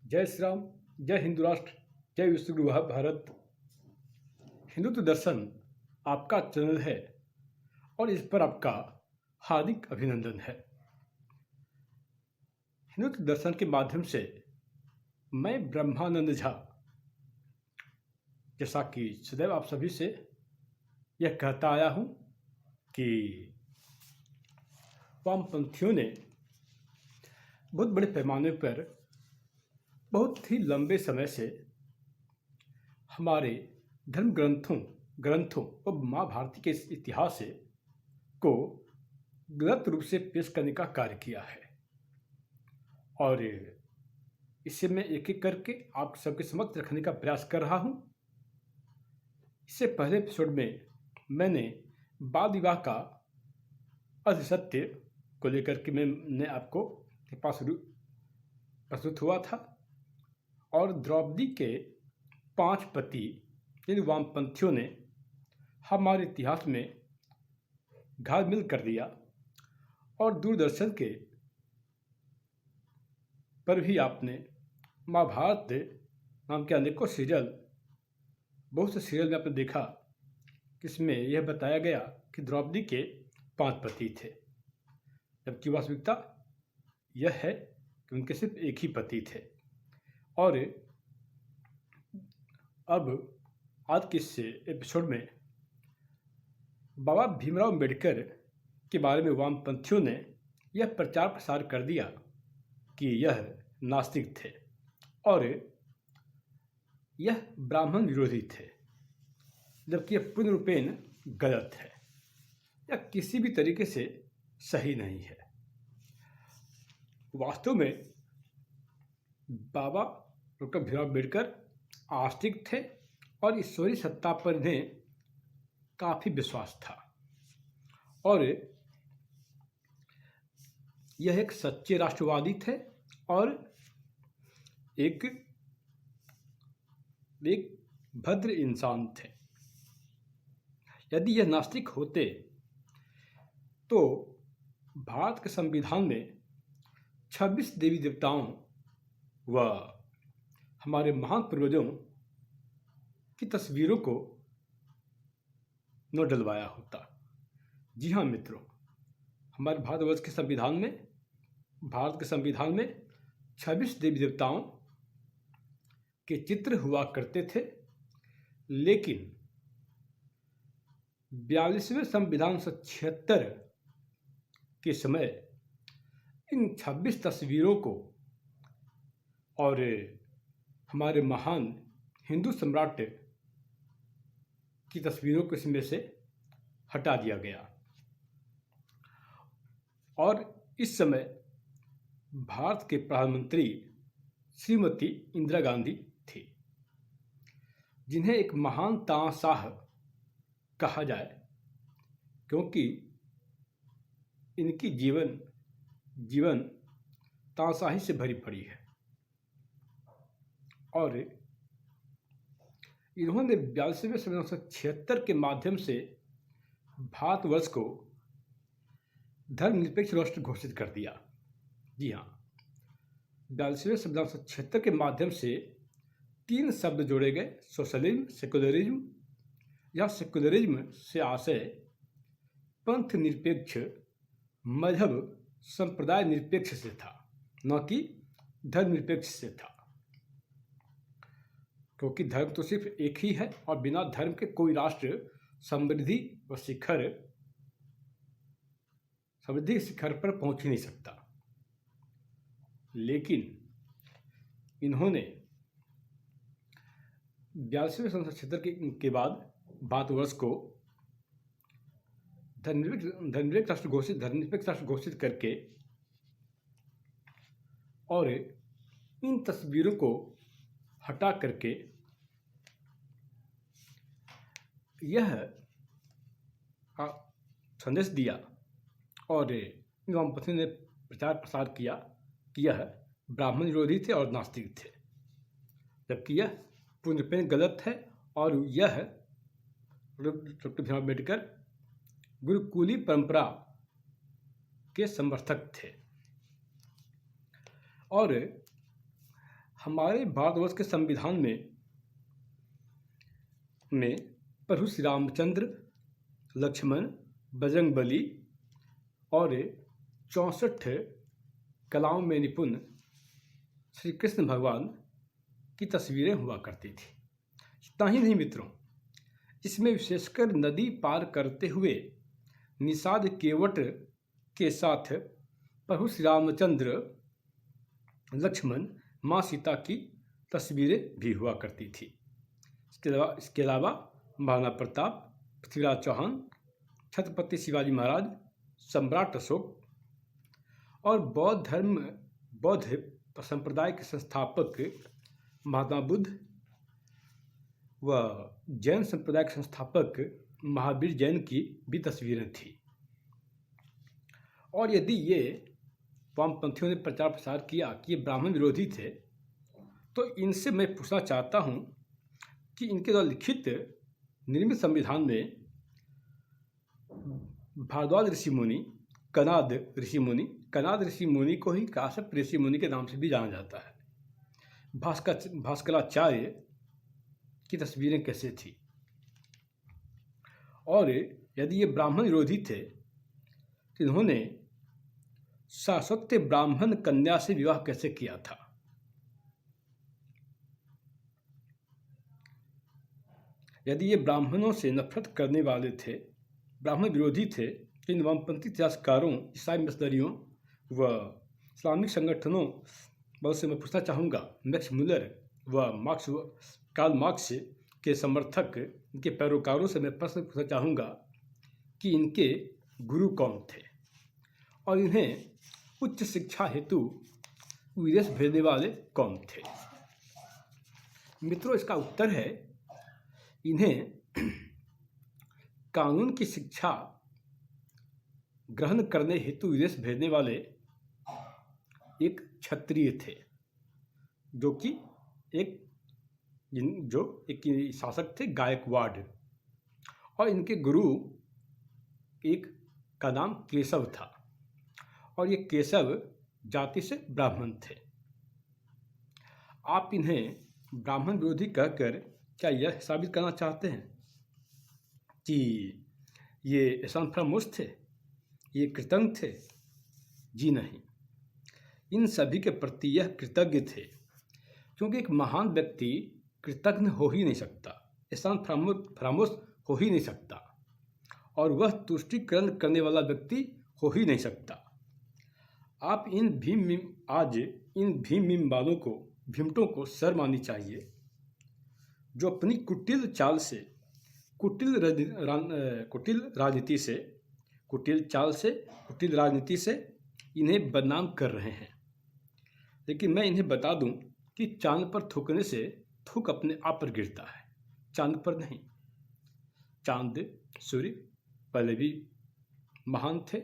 जय श्री राम। जय हिंदू राष्ट्र। जय विश्व गुरु भारत। हिंदुत्व दर्शन आपका चैनल है और इस पर आपका हार्दिक अभिनंदन है। हिंदुत्व दर्शन के माध्यम से मैं ब्रह्मानंद झा, जैसा कि सदैव आप सभी से यह कहता आया हूँ कि वामपंथियों ने बहुत बड़े पैमाने पर बहुत ही लंबे समय से हमारे धर्म ग्रंथों और महाभारत के इस इतिहास को गलत रूप से पेश करने का कार्य किया है और इसे मैं एक एक करके आप सबके समक्ष रखने का प्रयास कर रहा हूँ। इससे पहले एपिसोड में मैंने बाल विवाह का असत्य को लेकर के मैंने आपको के पास प्रस्तुत हुआ था और द्रौपदी के 5 पति यानी वामपंथियों ने हमारे इतिहास में घालमेल कर दिया और दूरदर्शन के पर भी आपने महाभारत नाम के अनेकों सीरियल, बहुत से सीरियल में आपने देखा कि इसमें यह बताया गया कि द्रौपदी के 5 पति थे, जबकि वास्तविकता यह है कि उनके सिर्फ एक ही पति थे। और अब आज के इस एपिसोड में बाबा भीमराव अम्बेडकर के बारे में वामपंथियों ने यह प्रचार प्रसार कर दिया कि यह नास्तिक थे और यह ब्राह्मण विरोधी थे, जबकि यह पूर्ण रूपेण गलत है। यह किसी भी तरीके से सही नहीं है। वास्तव में बाबा डॉक्टर भीमराव अम्बेडकर आस्तिक थे और ईश्वरीय सत्ता पर इन्हें काफ़ी विश्वास था और यह एक सच्चे राष्ट्रवादी थे और एक भद्र इंसान थे। यदि यह नास्तिक होते तो भारत के संविधान में 26 देवी देवताओं व हमारे महान पूर्वजों की तस्वीरों को न डलवाया होता। जी हाँ मित्रों, हमारे भारतवर्ष के संविधान में, भारत के संविधान में 26 देवी देवताओं के चित्र हुआ करते थे, लेकिन 42वें संविधान 1976 के समय इन 26 तस्वीरों को और हमारे महान हिंदू सम्राट की तस्वीरों को इसमें से हटा दिया गया और इस समय भारत के प्रधानमंत्री श्रीमती इंदिरा गांधी थी, जिन्हें एक महान तानाशाह कहा जाए, क्योंकि इनकी जीवन तानाशाही से भरी पड़ी है और इन्होंने 42वें संविधान 1976 के माध्यम से भारतवर्ष को धर्मनिरपेक्ष राष्ट्र घोषित कर दिया। जी हाँ, 42वें संविधान 1976 के माध्यम से 3 शब्द जोड़े गए: सोशलिज्म, सेकुलरिज्म या सेकुलरिज्म से आशय पंथ निरपेक्ष, मजहब संप्रदाय निरपेक्ष से था, न कि धर्म निरपेक्ष से था, क्योंकि धर्म तो सिर्फ एक ही है और बिना धर्म के कोई राष्ट्र समृद्धि शिखर पर पहुंच ही नहीं सकता। लेकिन इन्होंने 42वें संविधान 1976 के बाद भारतवर्ष को धर्मनिरपेक्ष राष्ट्र घोषित करके और इन तस्वीरों को हटा करके यह संदेश दिया और वामपंथियों ने प्रचार प्रसार किया कि यह ब्राह्मण विरोधी थे और नास्तिक थे, जबकि यह पूर्ण रूपेण गलत है और यह डॉक्टर भीमराव अम्बेडकर गुरुकुली परंपरा के समर्थक थे। और हमारे भारतवर्ष के संविधान में प्रभु श्री रामचंद्र, लक्ष्मण, बजरंगबली और 64 कलाओं में निपुण श्री कृष्ण भगवान की तस्वीरें हुआ करती थी। इतना ही नहीं मित्रों, इसमें विशेषकर नदी पार करते हुए निषाद केवट के साथ प्रभु श्री रामचंद्र, लक्ष्मण, माँ सीता की तस्वीरें भी हुआ करती थी। इसके अलावा महाराणा प्रताप, पृथ्वीराज चौहान, छत्रपति शिवाजी महाराज, सम्राट अशोक और बौद्ध संप्रदाय के संस्थापक महात्मा बुद्ध व जैन संप्रदाय के संस्थापक महावीर जैन की भी तस्वीरें थी। और यदि ये वामपंथियों ने प्रचार प्रसार किया कि ये ब्राह्मण विरोधी थे, तो इनसे मैं पूछना चाहता हूँ कि इनके द्वारा लिखित निर्मित संविधान में भारद्वाज ऋषि मुनि, कनाद ऋषि मुनि को ही काश्यप ऋषि मुनि के नाम से भी जाना जाता है। भास्कराचार्य की तस्वीरें कैसे थी? और यदि ये ब्राह्मण विरोधी थे तो इन्होंने शाश्वत ब्राह्मण कन्या से विवाह कैसे किया था? यदि ये ब्राह्मणों से नफरत करने वाले थे, ब्राह्मण विरोधी थे, तो इन वामपंथी इतिहासकारों, ईसाई मिशनरियों व इस्लामिक संगठनों बहुत से मैं पूछना चाहूँगा, मैक्स मुलर व कार्ल मार्क्स के समर्थक, इनके पैरोकारों से मैं प्रश्न पूछना चाहूँगा कि इनके गुरु कौन थे और इन्हें उच्च शिक्षा हेतु विदेश भेजने वाले कौन थे? मित्रों, इसका उत्तर है, इन्हें कानून की शिक्षा ग्रहण करने हेतु विदेश भेजने वाले एक क्षत्रिय थे, जो एक शासक थे, गायकवाड़। और इनके गुरु एक का नाम केशव था और ये केशव जाति से ब्राह्मण थे। आप इन्हें ब्राह्मण विरोधी कहकर क्या यह साबित करना चाहते हैं कि ये एहसान फरामोश थे, ये कृतज्ञ थे? जी नहीं, इन सभी के प्रति यह कृतज्ञ थे, क्योंकि एक महान व्यक्ति कृतज्ञ हो ही नहीं सकता, एहसान फरामोश हो ही नहीं सकता, और वह तुष्टीकरण करने वाला व्यक्ति हो ही नहीं सकता। आप इन भीम वालों को, भीमटों को शर्म आनी चाहिए, जो अपनी कुटिल चाल से, कुटिल राजनीति से इन्हें बदनाम कर रहे हैं। लेकिन मैं इन्हें बता दूं कि चांद पर थूकने से थूक अपने आप पर गिरता है, चांद पर नहीं। चांद, सूर्य पहले भी महान थे,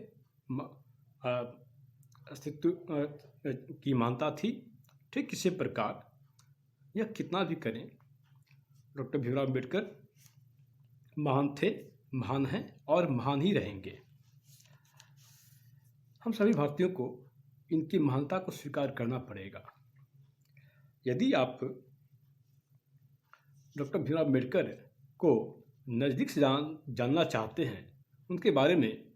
अस्तित्व की मानता थी। ठीक इसी प्रकार यह कितना भी करें, डॉक्टर भीमराव अम्बेडकर महान थे, महान हैं और महान ही रहेंगे। हम सभी भारतीयों को इनकी महानता को स्वीकार करना पड़ेगा। यदि आप डॉक्टर भीमराव अम्बेडकर को नज़दीक से जानना चाहते हैं, उनके बारे में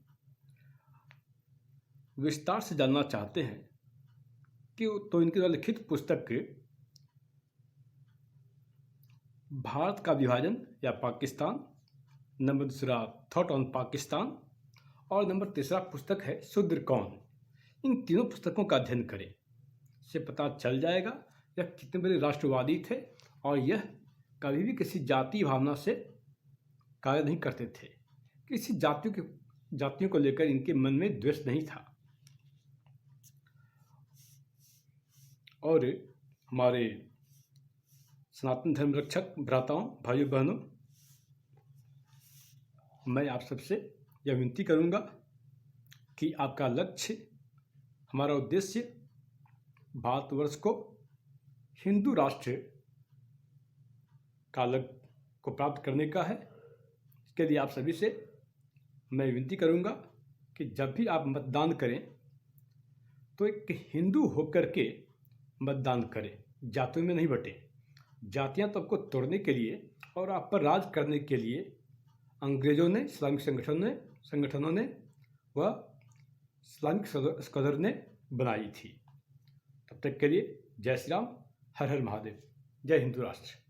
विस्तार से जानना चाहते हैं तो इनके द्वारा लिखित पुस्तक भारत का विभाजन या Pakistan, number 2 thought on Pakistan, और नंबर 3 पुस्तक है शूद्र कौन। इन तीनों पुस्तकों का अध्ययन करें, इससे पता चल जाएगा यह कितने बड़े राष्ट्रवादी थे और यह कभी भी किसी जातीय भावना से कार्य नहीं करते थे। किसी जातियों को लेकर इनके मन में द्वेष नहीं था। और हमारे सनातन धर्म रक्षक भ्राताओं, भाइयों बहनों, मैं आप सबसे यह विनती करूंगा कि आपका लक्ष्य, हमारा उद्देश्य भारतवर्ष को हिंदू राष्ट्र को प्राप्त करने का है। इसके लिए आप सभी से मैं विनती करूंगा कि जब भी आप मतदान करें तो एक हिंदू होकर के मतदान करें, जातियों में नहीं बटे। जातियां तो आपको तोड़ने के लिए और आप पर राज करने के लिए अंग्रेजों ने, इस्लामिक संगठनों ने व इस्लामिक स्कॉलर ने बनाई थी। तब तक के लिए जय श्री राम, हर हर महादेव, जय हिंदू राष्ट्र।